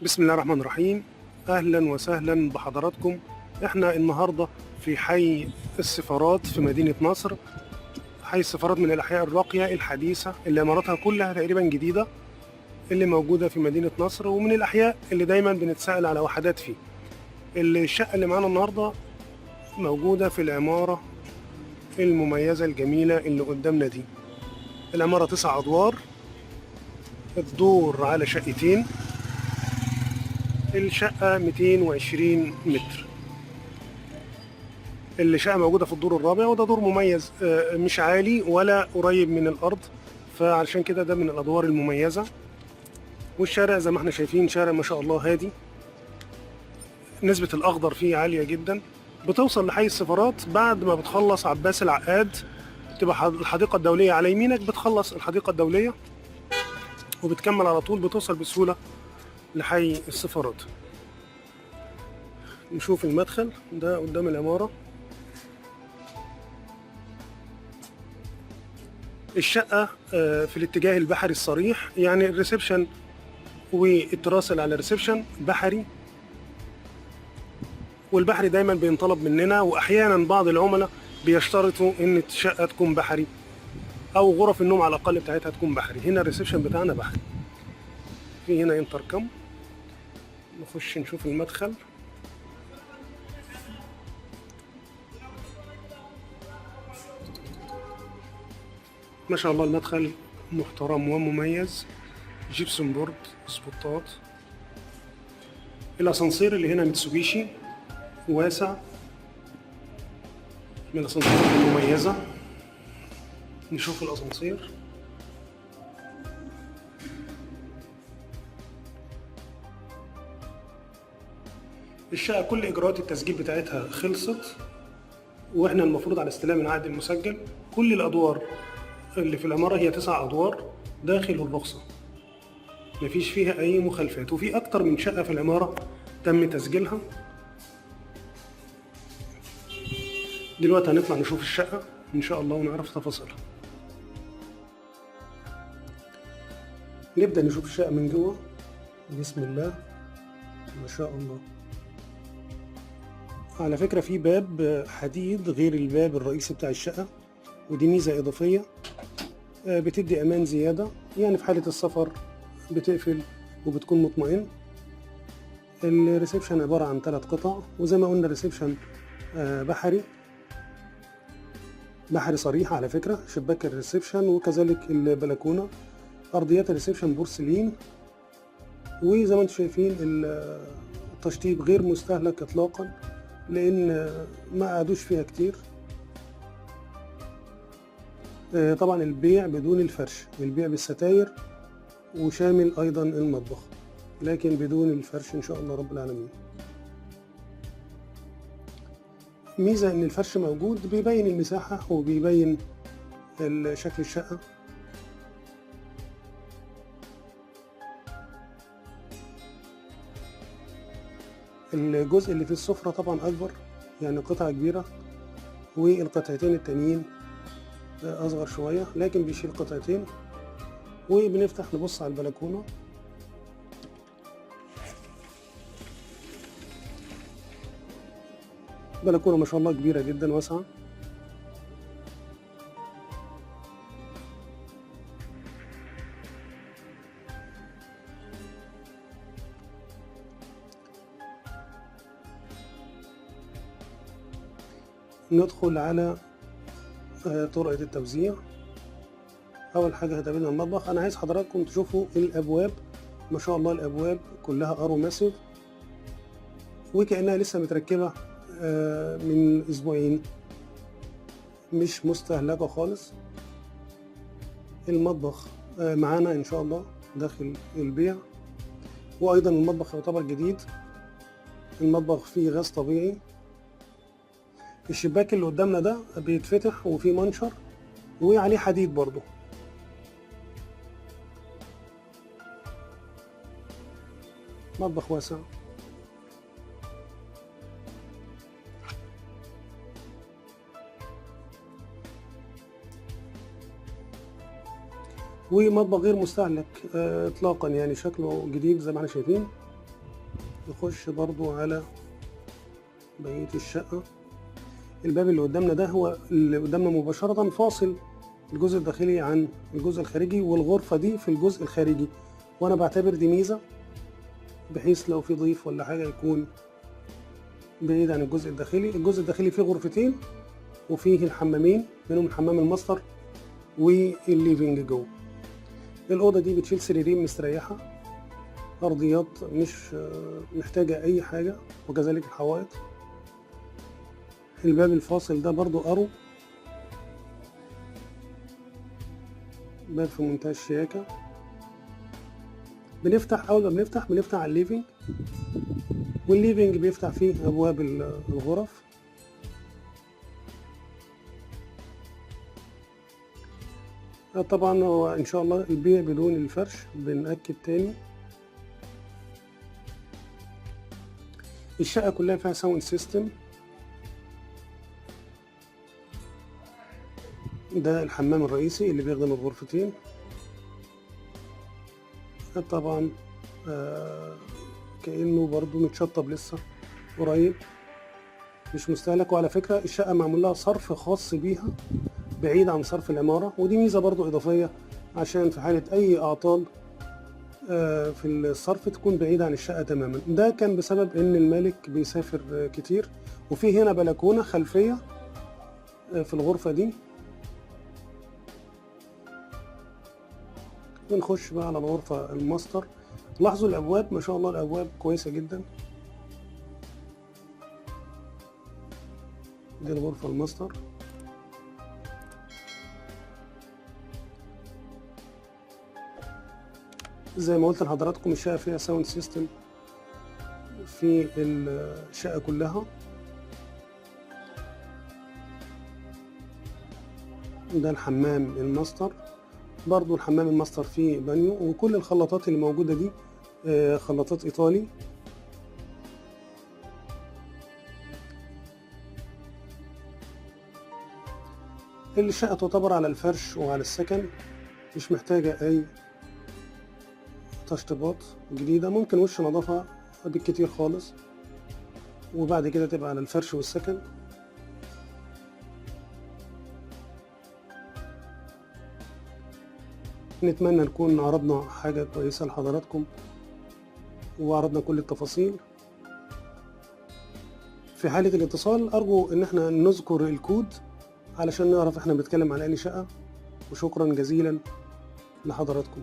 بسم الله الرحمن الرحيم. أهلا وسهلا بحضراتكم. احنا النهاردة في حي السفارات في مدينة نصر. حي السفارات من الأحياء الراقية الحديثة اللي عماراتها كلها تقريبا جديدة، اللي موجودة في مدينة نصر، ومن الأحياء اللي دايما بنتسأل على وحدات فيه. الشقة اللي معانا النهاردة موجودة في العمارة المميزة الجميلة اللي قدامنا دي. العمارة 9 أدوار، الدور على شقتين، الشقة 220 متر. الشقة موجودة في الدور الرابع، وده دور مميز، مش عالي ولا قريب من الأرض، فعلشان كده ده من الأدوار المميزة. والشارع زي ما احنا شايفين شارع ما شاء الله هادي، نسبة الأخضر فيه عالية جدا. بتوصل لحي السفارات بعد ما بتخلص عباس العقاد، تبقى الحديقة الدولية على يمينك، بتخلص الحديقة الدولية وبتكمل على طول، بتوصل بسهولة لحي السفارات. نشوف المدخل ده قدام العمارة. الشقة في الاتجاه البحري الصريح، يعني الريسبشن والتراس اللي على الريسبشن بحري، والبحري دايما بينطلب مننا، واحيانا بعض العملاء بيشترطوا ان الشقة تكون بحري او غرف النوم على الاقل بتاعتها تكون بحري. هنا الريسبشن بتاعنا بحري، في هنا انتركم. نخش نشوف المدخل. ما شاء الله المدخل محترم ومميز، جيبسون بورد، سبوتات. الاسانسير اللي هنا ميتسوبيشي واسع، من الاسانسير المميزة. نشوف الاسانسير. الشقة كل اجراءات التسجيل بتاعتها خلصت، واحنا المفروض على استلام العقد المسجل. كل الادوار اللي في العمارة هي 9 ادوار داخل الرخصة، مفيش فيها اي مخالفات، وفي اكتر من شقة في العمارة تم تسجيلها. دلوقتي هنطلع نشوف الشقة ان شاء الله ونعرف تفاصيلها. نبدأ نشوف الشقة من جوه. بسم الله ما شاء الله. على فكرة في باب حديد غير الباب الرئيسي بتاع الشقة، ودي ميزة إضافية بتدي أمان زيادة، يعني في حالة السفر بتقفل وبتكون مطمئن. الريسبشن عبارة عن 3 قطع، وزي ما قلنا الريسبشن بحري صريح على فكرة، شباك الريسبشن وكذلك البلكونة. أرضيات الريسبشن بورسلين، وزي ما انتم شايفين التشطيب غير مستهلك إطلاقا، لأن ما قعدوش فيها كتير. طبعا البيع بدون الفرش، البيع بالستاير، وشامل أيضا المطبخ، لكن بدون الفرش إن شاء الله رب العالمين. ميزة إن الفرش موجود بيبين المساحة وبيبين شكل الشقة. الجزء اللي فيه السفرة طبعا أكبر، يعني قطعة كبيرة، والقطعتين التانيين أصغر شوية، لكن بيشيل قطعتين. وبنفتح نبص على البلكونة. بلكونة ما شاء الله كبيرة جدا واسعة. ندخل على طرقة التوزيع. أول حاجة هتقابلنا المطبخ. أنا عايز حضراتكم تشوفوا الأبواب، ما شاء الله الأبواب كلها أرو ماسيف، وكأنها لسه متركبة من أسبوعين، مش مستهلكة خالص. المطبخ معانا إن شاء الله داخل البيع، وأيضا المطبخ يعتبر جديد. المطبخ فيه غاز طبيعي. الشباك اللي قدامنا ده بيتفتح وفيه منشر وعليه حديد برضو. مطبخ واسع. ومطبخ غير مستهلك اطلاقا، يعني شكله جديد زي ما احنا شايفين. نخش برضو على بقية الشقة. الباب اللي قدامنا ده هو اللي قدامنا مباشرة فاصل الجزء الداخلي عن الجزء الخارجي، والغرفة دي في الجزء الخارجي، وانا بعتبر دي ميزة بحيث لو في ضيف ولا حاجة يكون بعيد عن الجزء الداخلي. الجزء الداخلي فيه غرفتين وفيه الحمامين، منهم الحمام الماستر والليفينج جوه. الأوضة دي بتشيل سريرين مستريحة، أرضيات مش محتاجة أي حاجة، وكذلك الحوائط. الباب الفاصل ده برضو أرو، باب في منتهى الشياكة. أول ما بنفتح على الليفينج، والليفينج بيفتح فيه أبواب الغرف. طبعا هو إن شاء الله البيع بدون الفرش، بنأكد تاني. الشقة كلها فيها ساوند سيستم. ده الحمام الرئيسي اللي بيخدم الغرفتين. طبعا كأنه برضو متشطب لسه قريب، مش مستهلك. وعلى فكرة الشقة معمول لها صرف خاص بيها بعيد عن صرف العمارة، ودي ميزة برضو إضافية عشان في حالة أي أعطال في الصرف تكون بعيدة عن الشقة تماما. ده كان بسبب إن المالك بيسافر كتير. وفي هنا بلكونة خلفية في الغرفة دي. ونخش بقى على الغرفة الماستر. لاحظوا الأبواب، ما شاء الله الأبواب كويسة جدا. دي الغرفة الماستر. زي ما قلت لحضراتكم الشقة فيها ساوند سيستم في الشقة كلها. ده الحمام الماستر، برضو الحمام الماستر فيه بانيو، وكل الخلاطات اللي موجودة دي خلاطات إيطالي. الشقة تعتبر على الفرش وعلى السكن، مش محتاجة أي تشطيبات جديدة. ممكن وش نظافة بالكتير خالص، وبعد كده تبقى على الفرش والسكن. نتمنى نكون عرضنا حاجة كويسة لحضراتكم وعرضنا كل التفاصيل. في حالة الاتصال أرجو إن احنا نذكر الكود علشان نعرف احنا بنتكلم على أي شقة. وشكرا جزيلا لحضراتكم.